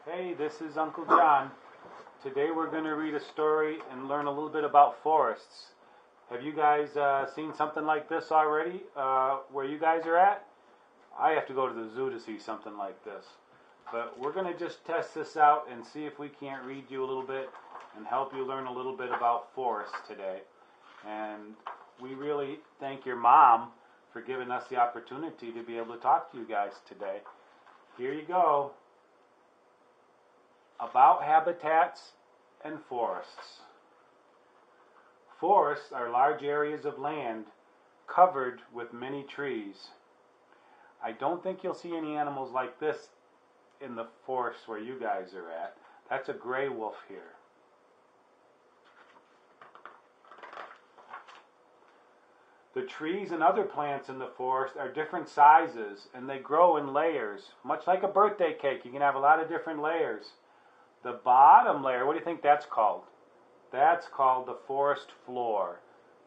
Hey, this is Uncle John. Today we're going to read a story and learn a little bit about forests. Have you guys seen something like this already where you guys are at? I have to go to the zoo to see something like this. But we're going to just test this out and see if we can't read you a little bit and help you learn a little bit about forests today. And we really thank your mom for giving us the opportunity to be able to talk to you guys today. Here you go. About habitats and forests. Forests are large areas of land covered with many trees. I don't think you'll see any animals like this in the forest where you guys are at. That's a gray wolf here. The trees and other plants in the forest are different sizes and they grow in layers. Much like a birthday cake, you can have a lot of different layers. The bottom layer, what do you think that's called? That's called the forest floor,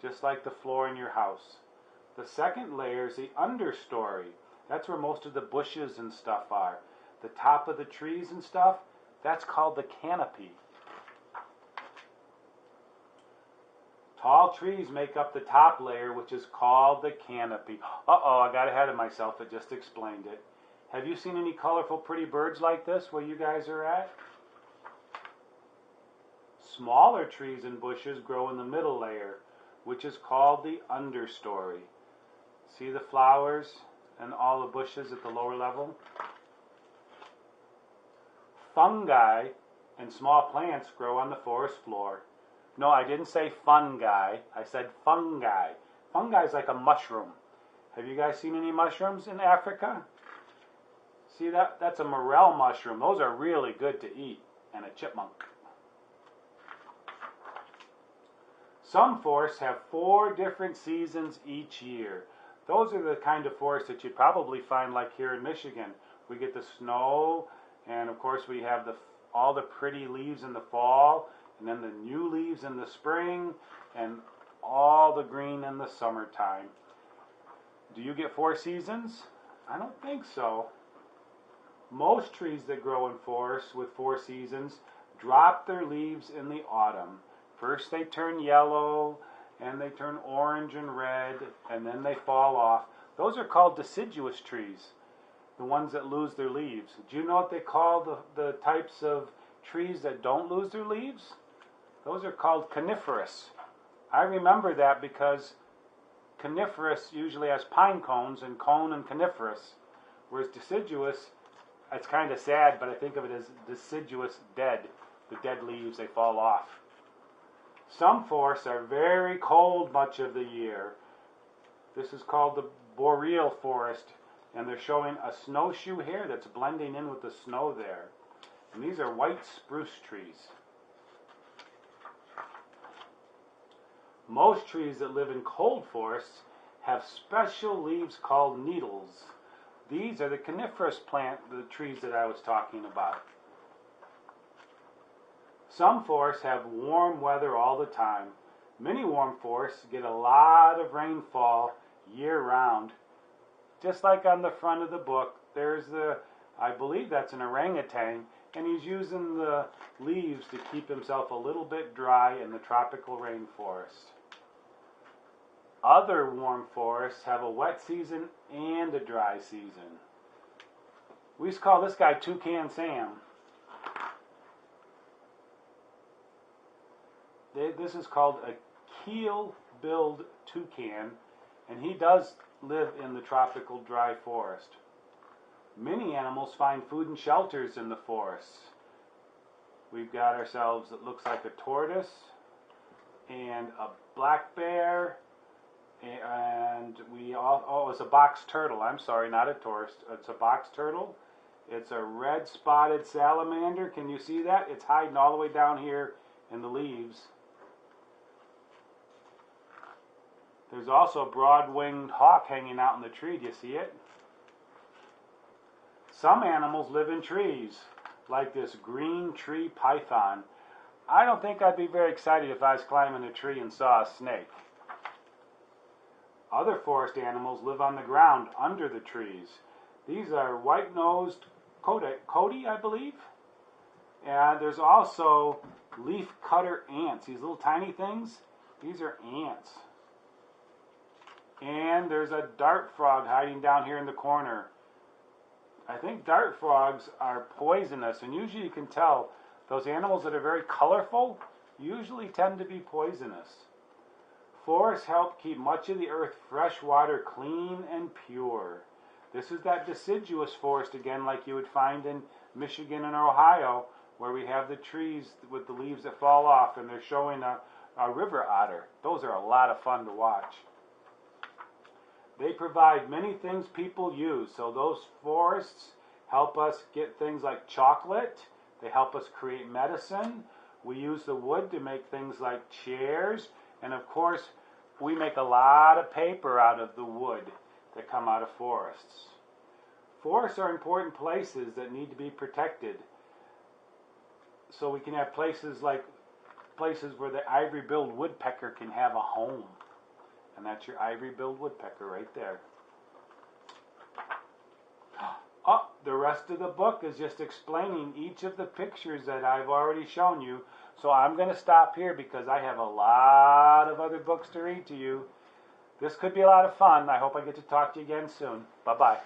just like the floor in your house. The second layer is the understory. That's where most of the bushes and stuff are. The top of the trees and stuff, that's called the canopy. Tall trees make up the top layer, which is called the canopy. Uh-oh, I got ahead of myself. I just explained it. Have you seen any colorful, pretty birds like this where you guys are at? Smaller trees and bushes grow in the middle layer, which is called the understory. See the flowers and all the bushes at the lower level? Fungi and small plants grow on the forest floor. No, I didn't say fungi. I said fungi. Fungi is like a mushroom. Have you guys seen any mushrooms in Africa? See that? That's a morel mushroom. Those are really good to eat. And a chipmunk. Some forests have 4 different seasons each year. Those are the kind of forests that you'd probably find like here in Michigan. We get the snow, and of course we have all the pretty leaves in the fall, and then the new leaves in the spring, and all the green in the summertime. Do you get 4 seasons? I don't think so. Most trees that grow in forests with 4 seasons drop their leaves in the autumn. First they turn yellow, and they turn orange and red, and then they fall off. Those are called deciduous trees, the ones that lose their leaves. Do you know what they call the types of trees that don't lose their leaves? Those are called coniferous. I remember that because coniferous usually has pine cones, and cone and coniferous, whereas deciduous, it's kind of sad, but I think of it as deciduous dead. The dead leaves, they fall off. Some forests are very cold much of the year. This is called the boreal forest, and they're showing a snowshoe here that's blending in with the snow there. And these are white spruce trees. Most trees that live in cold forests have special leaves called needles. These are the coniferous the trees that I was talking about. Some forests have warm weather all the time. Many warm forests get a lot of rainfall year-round. Just like on the front of the book, there's I believe that's an orangutan, and he's using the leaves to keep himself a little bit dry in the tropical rainforest. Other warm forests have a wet season and a dry season. We used to call this guy Toucan Sam. This is called a keel-billed toucan, and he does live in the tropical dry forest. Many animals find food and shelters in the forests. We've got ourselves, it looks like a tortoise, and a black bear, and it's a box turtle. I'm sorry, not a tortoise. It's a box turtle. It's a red spotted salamander. Can you see that? It's hiding all the way down here in the leaves. There's also a broad-winged hawk hanging out in the tree. Do you see it? Some animals live in trees, like this green tree python. I don't think I'd be very excited if I was climbing a tree and saw a snake. Other forest animals live on the ground under the trees. These are white-nosed coati, I believe. And there's also leaf cutter ants. These little tiny things, these are ants. And there's a dart frog hiding down here in the corner. I think dart frogs are poisonous, and usually you can tell those animals that are very colorful usually tend to be poisonous. Forests help keep much of the earth fresh water, clean and pure. This is that deciduous forest again, like you would find in Michigan and Ohio, where we have the trees with the leaves that fall off, and they're showing a river otter. Those are a lot of fun to watch. They provide many things people use. So those forests help us get things like chocolate. They help us create medicine. We use the wood to make things like chairs. And of course, we make a lot of paper out of the wood that come out of forests. Forests are important places that need to be protected. So we can have places like places where the ivory-billed woodpecker can have a home. And that's your ivory-billed woodpecker right there. Oh, the rest of the book is just explaining each of the pictures that I've already shown you. So I'm going to stop here because I have a lot of other books to read to you. This could be a lot of fun. I hope I get to talk to you again soon. Bye-bye.